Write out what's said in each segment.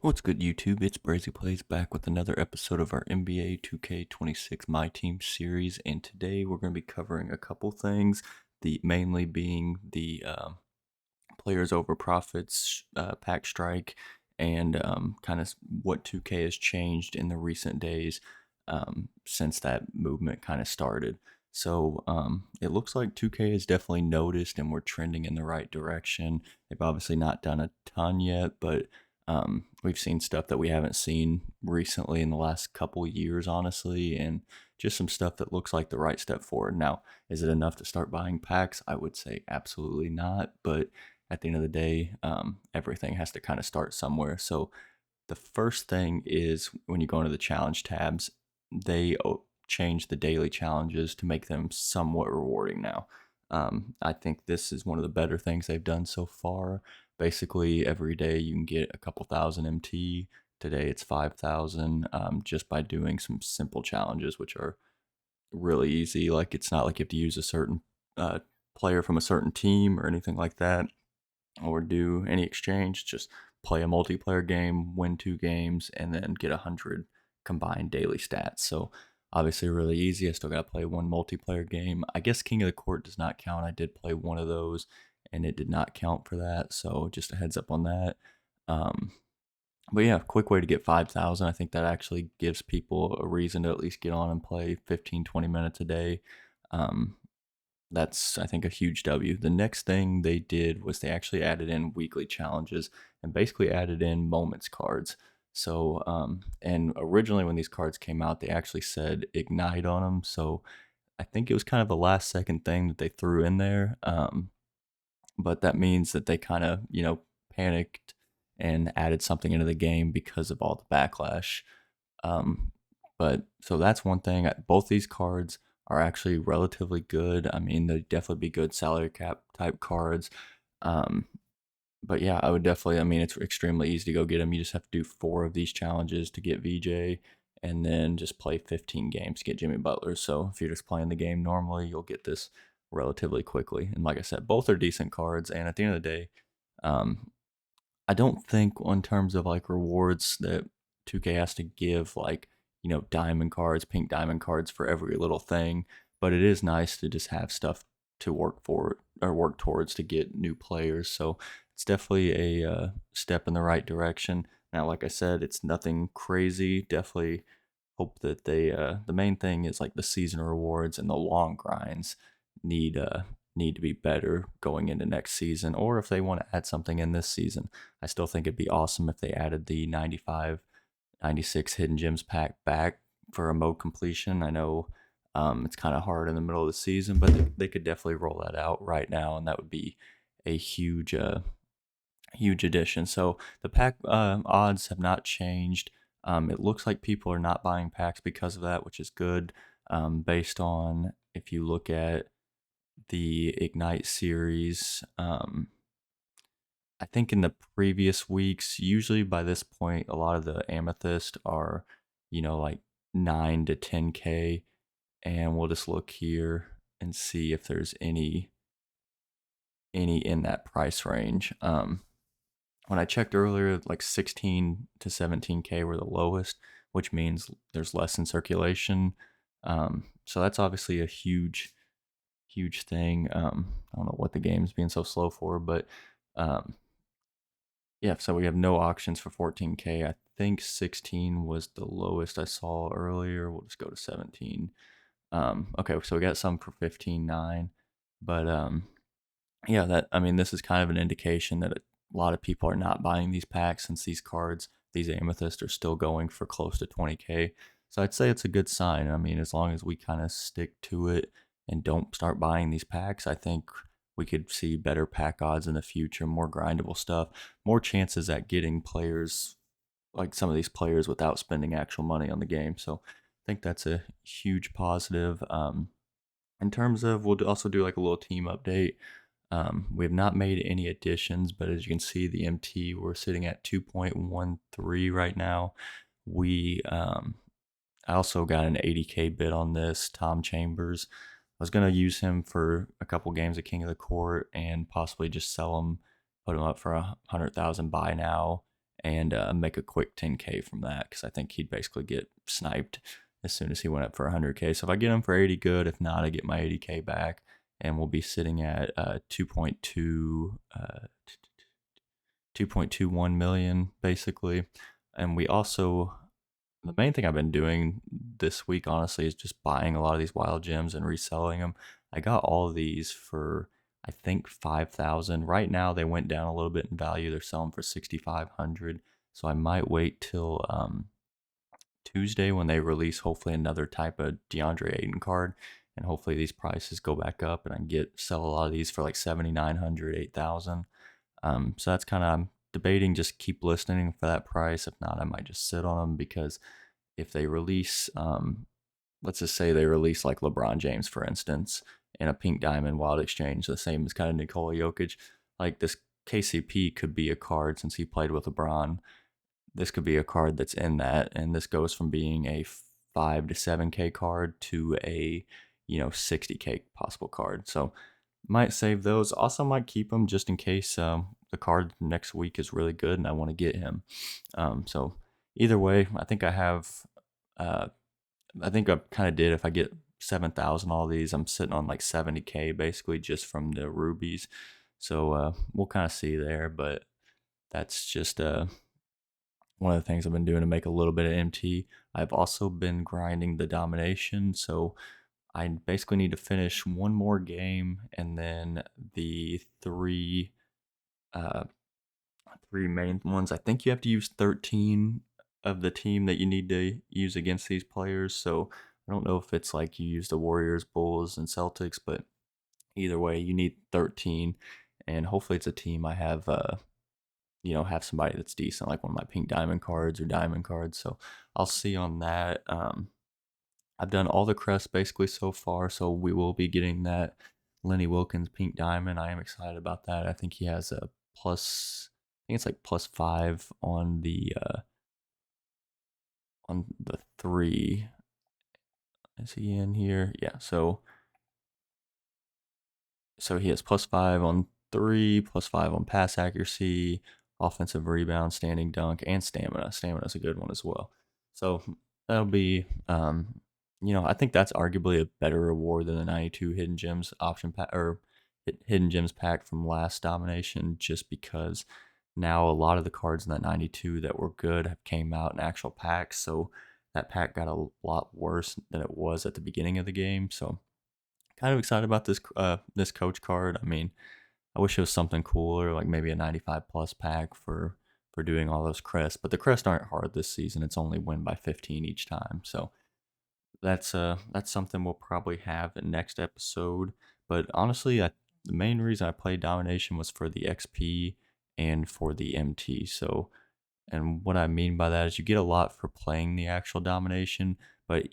What's good, YouTube? It's Brazy Plays back with another episode of our NBA 2K26 My Team series, and today we're going to be covering a couple things. The mainly being the players over profits pack strike, and kind of what 2K has changed in the recent days since that movement kind of started. So it looks like 2K has definitely noticed, and we're trending in the right direction. They've obviously not done a ton yet, but we've seen stuff that we haven't seen recently in the last couple years, honestly, and just some stuff that looks like the right step forward. Now, is it enough to start buying packs? I would say absolutely not, but at the end of the day, everything has to kind of start somewhere. So the first thing is when you go into the challenge tabs, they change the daily challenges to make them somewhat rewarding now. I think this is one of the better things they've done so far. Basically, every day you can get a couple thousand MT. Today it's 5,000 just by doing some simple challenges, which are really easy. Like, it's not like you have to use a certain uh, player from a certain team or anything like that, or do any exchange. Just play a multiplayer game, win 2 games, and then get 100 combined daily stats. So obviously really easy. I still got to play one multiplayer game. I guess King of the Court does not count. I did play one of those and it did not count for that. So just a heads up on that. Um, but yeah, quick way to get 5,000. I think that actually gives people a reason to at least get on and play 15, 20 minutes a day. Um, that's, I think, a huge W. The next thing they did was they actually added in weekly challenges and basically added in moments cards. So, and originally when these cards came out, they actually said ignite on them. So I think it was kind of the last second thing that they threw in there. But that means that they kind of, panicked and added something into the game because of all the backlash. Um, but so that's one thing. Both these cards are actually relatively good. I mean, they'd definitely be good salary cap type cards. Um, but yeah, I would definitely. I mean, it's extremely easy to go get them. You just have to do 4 of these challenges to get VJ, and then just play 15 games to get Jimmy Butler. So if you're just playing the game normally, you'll get this relatively quickly. And like I said, both are decent cards. And at the end of the day, um, I don't think in terms of like rewards that 2K has to give like, diamond cards, pink diamond cards for every little thing, but it is nice to just have stuff to work for or work towards to get new players. So it's definitely a step in the right direction. Now, like I said, it's nothing crazy. Definitely hope that the main thing is like the season rewards and the long grinds need uh need to be better going into next season, or if they want to add something in this season. I still think it'd be awesome if they added the 95, 96 hidden gems pack back for a mode completion. I know it's kind of hard in the middle of the season, but they could definitely roll that out right now, and that would be a huge addition. So the pack odds have not changed. It looks like people are not buying packs because of that, which is good. Based on, if you look at the Ignite series, I think in the previous weeks, usually by this point, a lot of the Amethyst are, like 9 to 10K. And we'll just look here and see if there's any in that price range. When I checked earlier, like 16 to 17K were the lowest, which means there's less in circulation. So that's obviously a huge thing. I don't know what the game's being so slow for, but um, yeah, so we have no auctions for 14K. I think 16 was the lowest I saw earlier. We'll just go to 17. Okay, so we got some for 15.9, but yeah, that, I mean, this is kind of an indication that a lot of people are not buying these packs since these cards, these amethysts, are still going for close to 20K. So I'd say it's a good sign. I mean, as long as we kind of stick to it and don't start buying these packs, I think we could see better pack odds in the future, more grindable stuff, more chances at getting players like some of these players without spending actual money on the game. So I think that's a huge positive. In terms of, we'll also do like a little team update. We have not made any additions, but as you can see, the MT, we're sitting at 2.13 right now. I also got an 80K bid on this, Tom Chambers. I was going to use him for a couple games of King of the Court and possibly just sell him, put him up for 100,000 buy now, and make a quick 10K from that because I think he'd basically get sniped as soon as he went up for 100K. So if I get him for 80, good. If not, I get my 80K back, and we'll be sitting at 2.21 million basically. And we also, the main thing I've been doing this week, honestly, is just buying a lot of these wild gems and reselling them. I got all of these for I think 5,000. Right now they went down a little bit in value. They're selling for 6,500. So I might wait till Tuesday when they release hopefully another type of DeAndre Ayton card, and hopefully these prices go back up and I can sell a lot of these for like 7,900, 8,000. So that's kind of, I'm debating just keep listening for that price. If not, I might just sit on them because if they release, let's just say they release like LeBron James, for instance, in a pink diamond wild exchange, the same as kind of Nikola Jokic, like this KCP could be a card since he played with LeBron. This could be a card that's in that, and this goes from being a 5 to 7K card to a 60K possible card. So might save those. Also, might keep them just in case the card next week is really good and I want to get him. So either way, I think I have. Uh, I think I kind of did. If I get 7,000 all these, I'm sitting on like 70K basically just from the rubies. So we'll kind of see there, but that's just one of the things I've been doing to make a little bit of MT. I've also been grinding the domination, so I basically need to finish one more game, and then the uh, three main ones. I think you have to use 13 of the team that you need to use against these players. So I don't know if it's like you use the Warriors, Bulls, and Celtics, but either way, you need 13, and hopefully it's a team I have. Have somebody that's decent, like one of my pink diamond cards or diamond cards. So I'll see on that. I've done all the crests basically so far, so we will be getting that Lenny Wilkins pink diamond. I am excited about that. I think he has a plus. I think it's like +5 on the three. Is he in here? Yeah. So he has +5 on three, +5 on pass accuracy, offensive rebound, standing dunk, and stamina. Stamina is a good one as well. So that'll be, I think that's arguably a better reward than the 92 hidden gems option pack or hidden gems pack from last domination, just because now a lot of the cards in that 92 that were good have came out in actual packs. So that pack got a lot worse than it was at the beginning of the game. So kind of excited about this coach card. I mean, I wish it was something cooler, like maybe a 95 plus pack for doing all those crests. But the crests aren't hard this season. It's only win by 15 each time. So that's something we'll probably have in next episode. But honestly, the main reason I played domination was for the XP and for the MT. So, and what I mean by that is you get a lot for playing the actual domination, but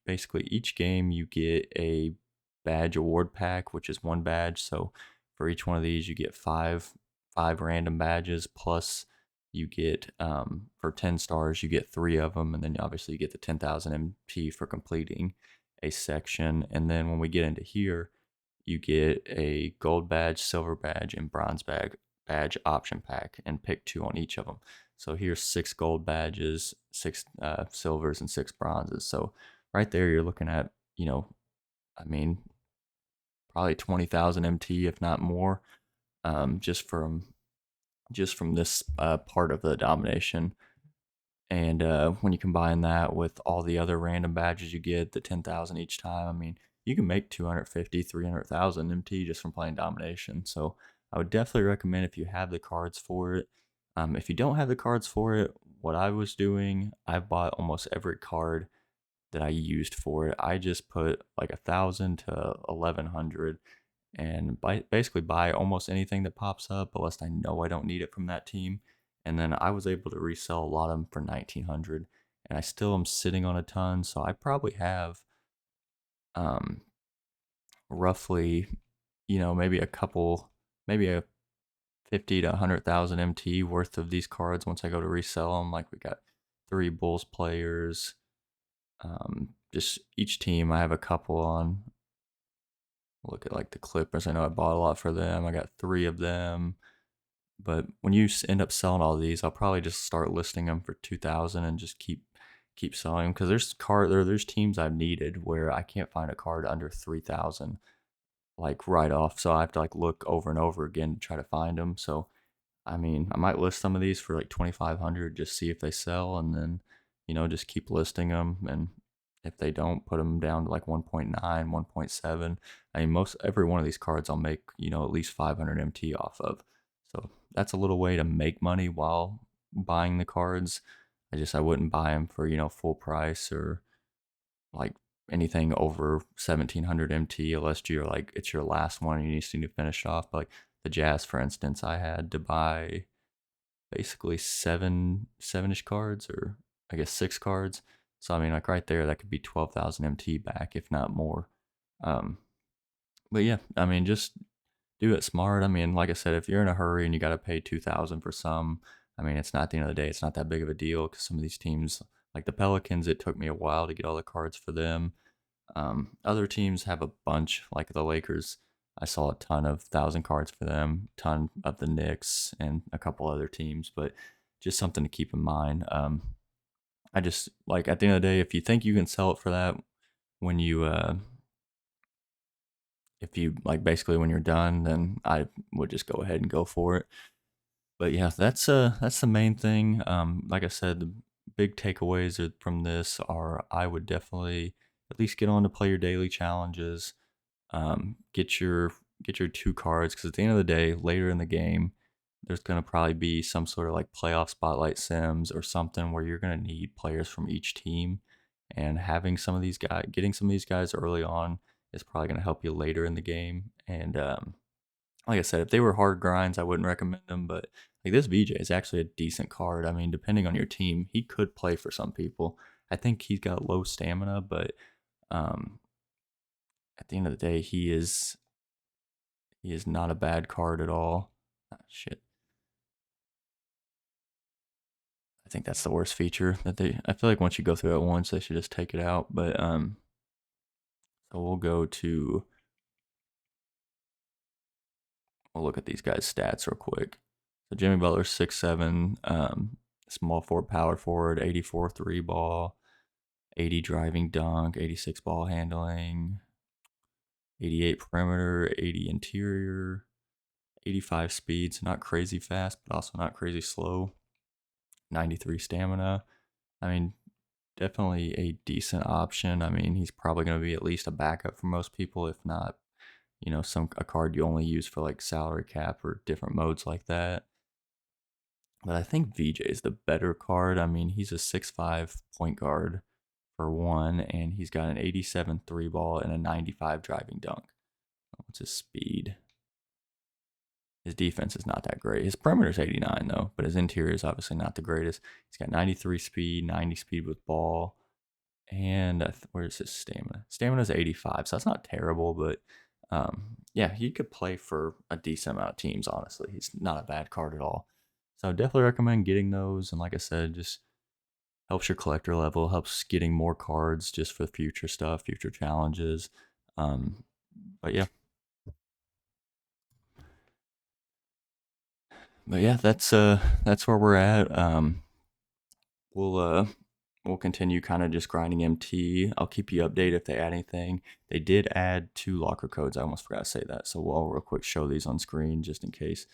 basically each game you get a badge award pack, which is one badge. So for each one of these, you get five random badges, plus you get for 10 stars you get 3 of them, and then obviously you get the 10,000 MP for completing a section. And then when we get into here, you get a gold badge, silver badge, and bronze badge option pack, and pick 2 on each of them. So here's 6 gold badges, 6 silvers, and 6 bronzes. So right there, you're looking at, I mean, probably 20,000 MT, if not more, just from this part of the domination. And when you combine that with all the other random badges you get, the 10,000 each time, I mean, you can make 250, 300,000 MT just from playing domination. So I would definitely recommend if you have the cards for it. If you don't have the cards for it, what I was doing, I bought almost every card that I used for it. I just put like 1,000 to 1,100 and basically buy almost anything that pops up unless I know I don't need it from that team. And then I was able to resell a lot of them for 1,900, and I still am sitting on a ton. So I probably have um, roughly, maybe a 50 to 100,000 MT worth of these cards once I go to resell them. Like we got 3 Bulls players. Just each team I have a couple on. Look at like the Clippers. I know I bought a lot for them. I got 3 of them. But when you end up selling all these, I'll probably just start listing them for 2,000 and just keep selling them because there's teams I've needed where I can't find a card under 3,000 like right off, so I have to like look over and over again to try to find them. So I mean, I might list some of these for like 2,500, just see if they sell, and then just keep listing them. And if they don't, put them down to like 1.9, 1.7. I mean, most every one of these cards I'll make at least 500 MT off of. So that's a little way to make money while buying the cards. I wouldn't buy them for full price or like anything over 1,700 MT unless you're like it's your last one and you need to finish off. But like the Jazz, for instance, I had to buy basically seven-ish cards, or I guess 6 cards. So I mean, like right there, that could be 12,000 MT back, if not more. Um, but yeah, I mean, just do it smart. I mean, like I said, if you're in a hurry and you got to pay 2,000 for some, I mean, it's not at the end of the day. It's not that big of a deal because some of these teams, like the Pelicans, it took me a while to get all the cards for them. Other teams have a bunch, like the Lakers. I saw a ton of 1,000 cards for them, ton of the Knicks, and a couple other teams. But just something to keep in mind. I just like at the end of the day, if you think you can sell it for that when if you like basically when you're done, then I would just go ahead and go for it. But yeah, that's the main thing. Like I said, the big takeaways from this are I would definitely at least get on to play your daily challenges. Get your 2 cards because at the end of the day, later in the game, there's gonna probably be some sort of like playoff spotlight sims or something where you're gonna need players from each team, and getting some of these guys early on is probably gonna help you later in the game. And like I said, if they were hard grinds, I wouldn't recommend them. But like this VJ is actually a decent card. I mean, depending on your team, he could play for some people. I think he's got low stamina, but um, at the end of the day, he is not a bad card at all. Ah, shit. I think that's the worst feature that they. I feel like once you go through it once, they should just take it out. But so we'll look at these guys' stats real quick. So Jimmy Butler 6'7", small forward, power forward, 84 three ball, 80 driving dunk, 86 ball handling, 88 perimeter, 80 interior, 85 speed. So not crazy fast, but also not crazy slow. 93 stamina. I mean, definitely a decent option. I mean, he's probably going to be at least a backup for most people, if not, some a card you only use for like salary cap or different modes like that. But I think VJ is the better card. I mean, he's a 6'5" point guard for one, and he's got an 87 three ball and a 95 driving dunk. What's his speed? His defense is not that great. His perimeter is 89 though, but his interior is obviously not the greatest. He's got 93 speed, 90 speed with ball, and where's his stamina? Stamina is 85, so that's not terrible. But yeah, he could play for a decent amount of teams. Honestly, he's not a bad card at all. So I definitely recommend getting those. And like I said, just helps your collector level, helps getting more cards just for future stuff, future challenges. Um, but yeah, that's where we're at. We'll we'll continue kind of just grinding MT. I'll keep you updated if they add anything. They did add 2 locker codes. I almost forgot to say that. So we'll real quick show these on screen just in case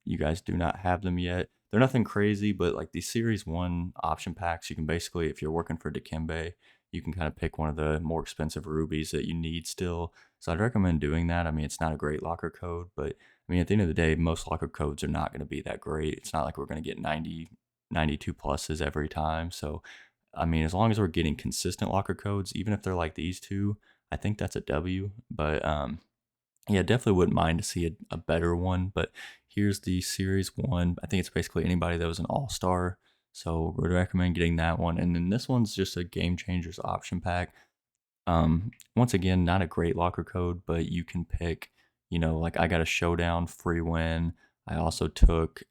you guys do not have them yet. They're nothing crazy, but like these Series 1 option packs, you can basically, if you're working for Dikembe, you can kind of pick one of the more expensive rubies that you need still. So I'd recommend doing that. I mean, it's not a great locker code, but I mean, at the end of the day, most locker codes are not going to be that great. It's not like we're going to get 92 pluses every time. So, I mean, as long as we're getting consistent locker codes, even if they're like these two, I think that's a W. But yeah, definitely wouldn't mind to see a better one. But here's the Series 1. I think it's basically anybody that was an All Star. So, would recommend getting that one. And then this one's just a Game Changers option pack. Once again, not a great locker code, but you can pick, like I got a showdown free win. I also took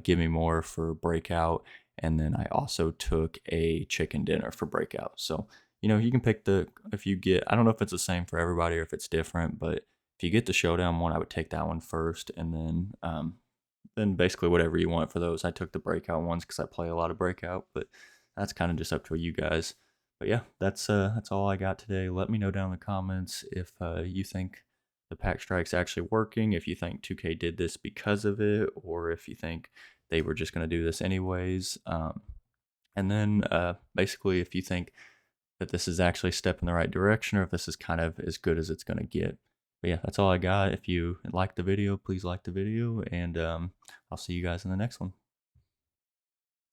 Give Me More for breakout. And then I also took a chicken dinner for breakout. So, you can pick if you get, I don't know if it's the same for everybody or if it's different, but if you get the showdown one, I would take that one first. And then then basically whatever you want for those. I took the breakout ones because I play a lot of breakout, but that's kind of just up to you guys. But yeah, that's all I got today. Let me know down in the comments if you think the pack strike's actually working, if you think 2K did this because of it, or if you think they were just going to do this anyways. And then basically, if you think that this is actually a step in the right direction, or if this is kind of as good as it's going to get. But yeah, that's all I got. If you liked the video, please like the video, and I'll see you guys in the next one.